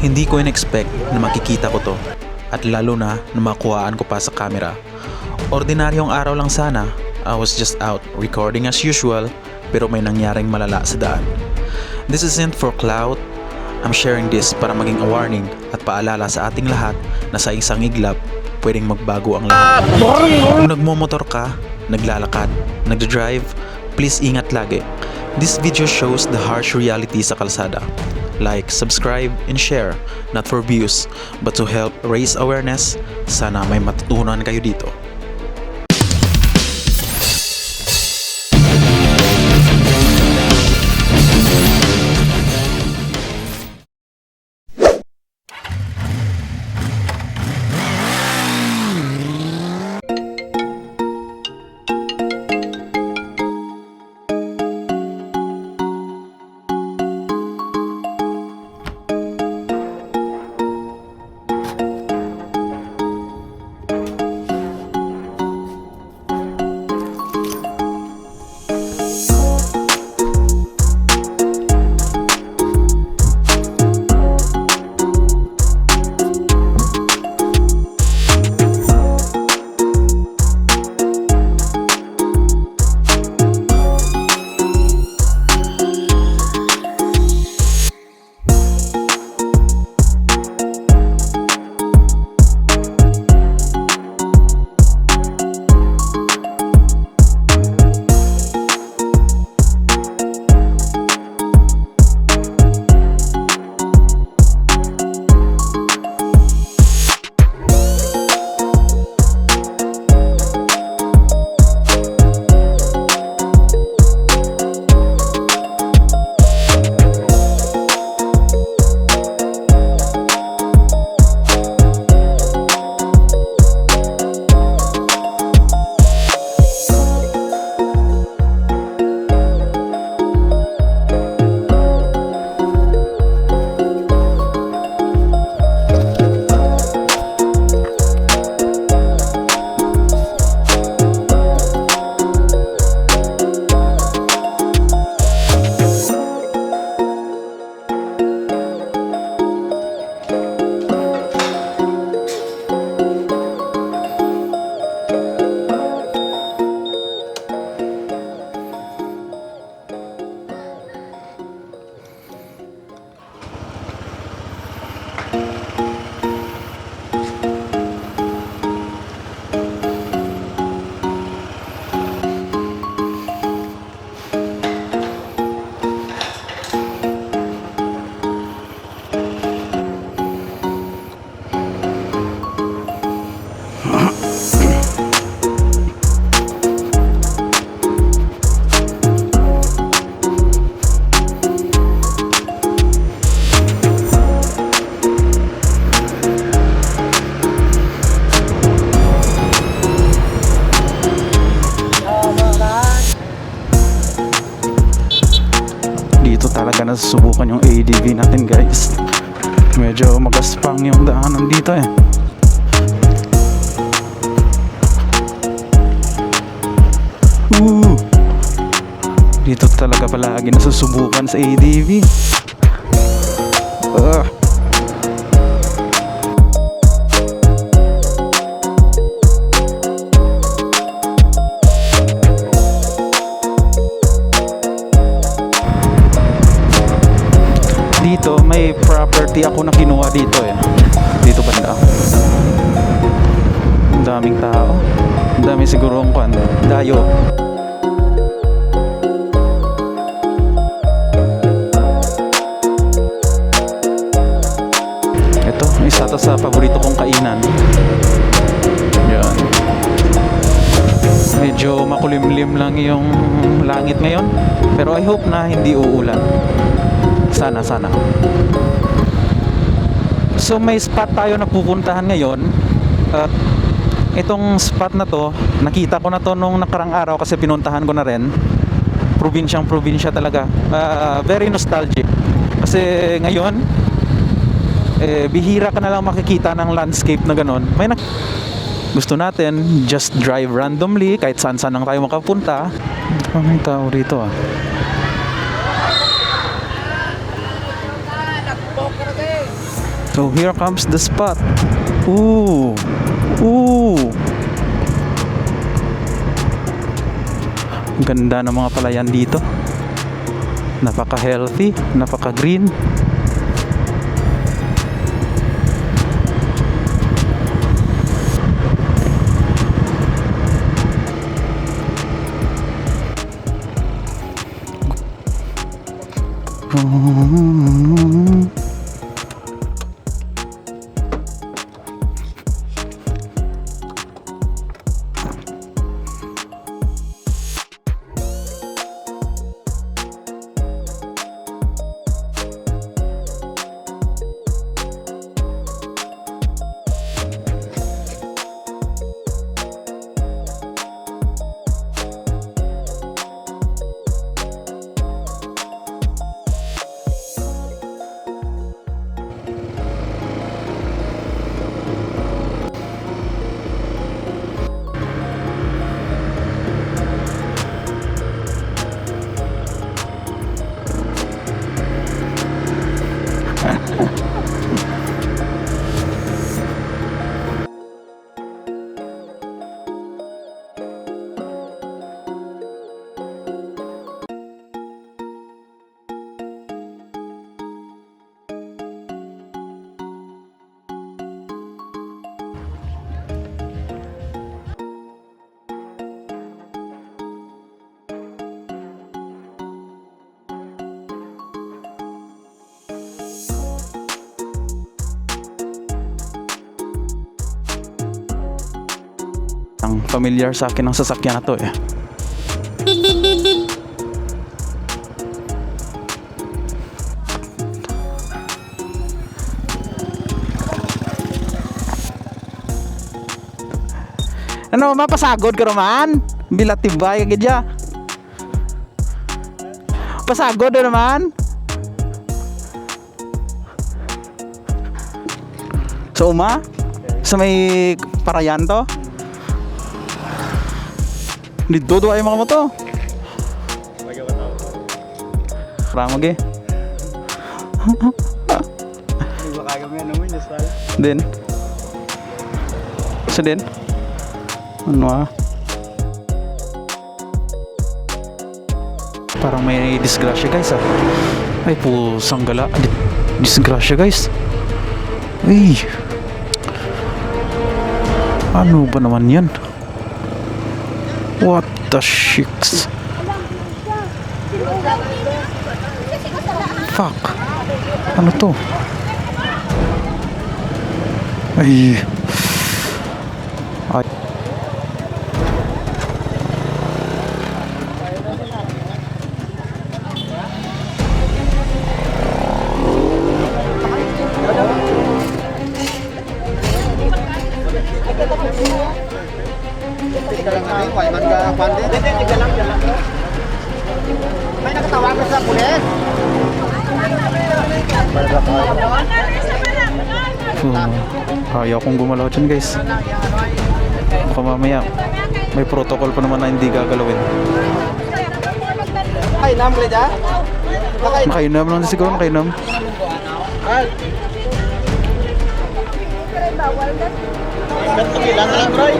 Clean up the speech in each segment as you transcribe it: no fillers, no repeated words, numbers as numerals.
Hindi ko in-expect na makikita ko to at lalo na makuhaan ko pa sa camera. Ordinaryong araw lang sana, I was just out recording as usual pero may nangyaring malala sa daan. This isn't for clout, I'm sharing this para maging a warning at paalala sa ating lahat na sa isang iglap pwedeng magbago ang lahat. Kung nagmomotor ka, naglalakad, nagdadrive, please ingat lagi. This video shows the harsh reality sa kalsada. Like, subscribe, and share, not for views, but to help raise awareness. Sana may matutunan kayo dito. Dito talaga nasusubukan yung ADV natin, guys. Medyo magaspang yung daanan dito eh. Dito talaga palagi nasusubukan sa ADV. Dito may property ako na kinuha dito eh. Dito banda. Ang daming tao. Ang dami siguro ang dayo. Ito, isa to sa paborito kong kainan. Yan. Medyo makulimlim lang yung langit ngayon. Pero I hope na hindi uulan. Sana. So may spot tayo na pupuntahan ngayon. At itong spot na to, nakita ko na to nung nakarang araw kasi pinuntahan ko na rin. Probinsya talaga. Very nostalgic. Kasi ngayon, bihira ka na lang makikita ng landscape na ganon. Gusto natin just drive randomly kahit saan lang tayo makapunta. May tao rito ah. So here comes the spot. Ooh. Ooh. Ang ganda ng mga palayan dito. Napaka-healthy, napaka-green. Ang familiar sa akin ang sasakyan na to eh. Ano mapasagod ka naman? Bilatibay agad ya. Pasagod na naman. So sa may parayan to. Dito ay mga moto. Ramag eh. Din. Sa din. Ano ah? Parang may disgrasya guys ah. Ay pusang gala. Disgrasya guys. Ay. Ano ba naman yan? What the shits? Fuck. Ano to? Ay. Ay. May nakatawagan sa pulis. Ayaw kong gumalaw dyan guys. Baka mamaya may protocol pa naman na hindi gagalawin. Nakainam ka dyan? Nakainam lang siguro, nakainam. Ilan na lang, Roy?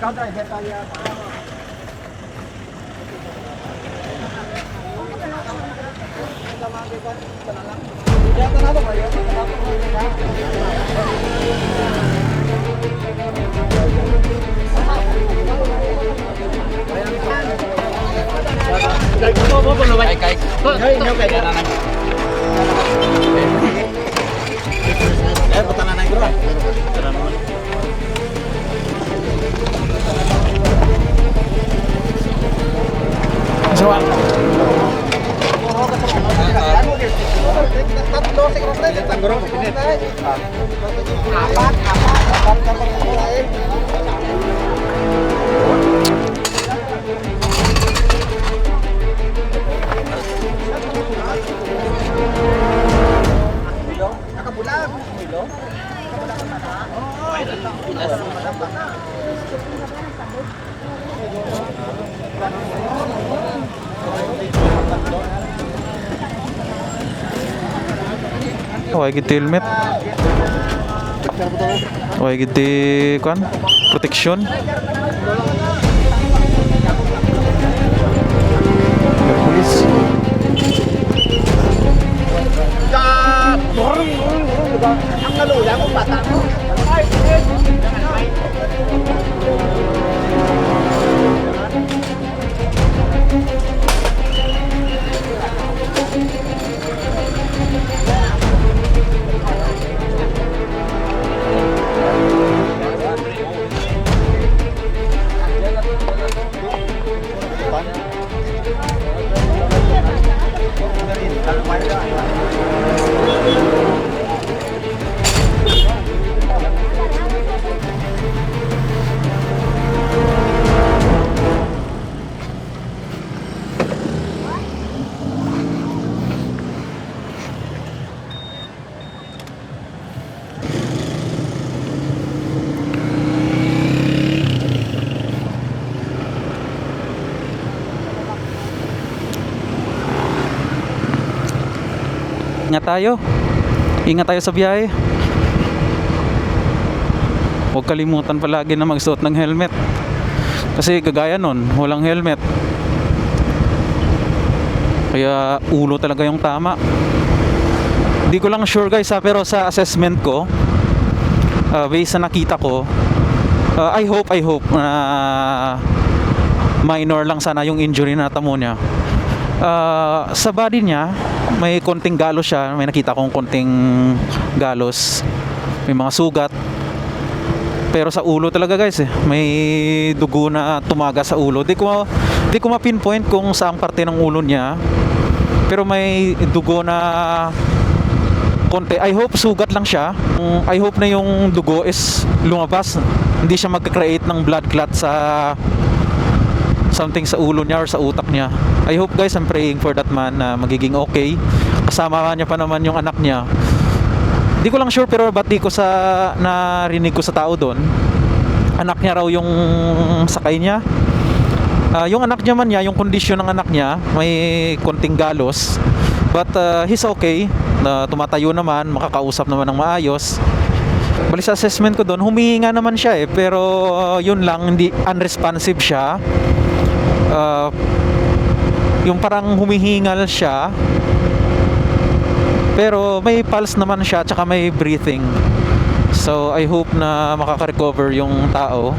Ikaw, driver tayo. Nakabulag. Why gid helmet? Why gid kuan? Protection. Police. Ang naluya kung bata. Ingat tayo. Ingat tayo sa biyahe. Huwag kalimutan palagi na magsuot ng helmet. Kasi kagaya nun, walang helmet. Kaya ulo talaga yung tama. Hindi ko lang sure guys pero sa assessment ko, based sa nakita ko, I hope na minor lang sana yung injury na natamo niya. Sa body niya may konting galos siya, may nakita kong konting galos, may mga sugat, pero sa ulo talaga guys may dugo na tumaga sa ulo. Di ko ma-pinpoint kung saang parte ng ulo niya, pero may dugo na konti. I hope sugat lang siya. I hope na yung dugo is lumabas, hindi siya magka-create ng blood clot sa something sa ulo niya or sa utak niya. I hope guys, I'm praying for that man na magiging okay. Kasama niya pa naman yung anak niya. Di ko lang sure pero ba't di ko sa narinig ko sa tao doon, anak niya raw yung sakay niya. Yung anak niya man niya, yung kondisyon ng anak niya may konting galos, but he's okay. Tumatayo naman, makakausap naman ng maayos. Bali sa assessment ko doon, humihinga naman siya pero yun lang, hindi unresponsive siya. Yung parang humihingal siya pero may pulse naman siya tsaka may breathing. So I hope na makaka-recover yung tao.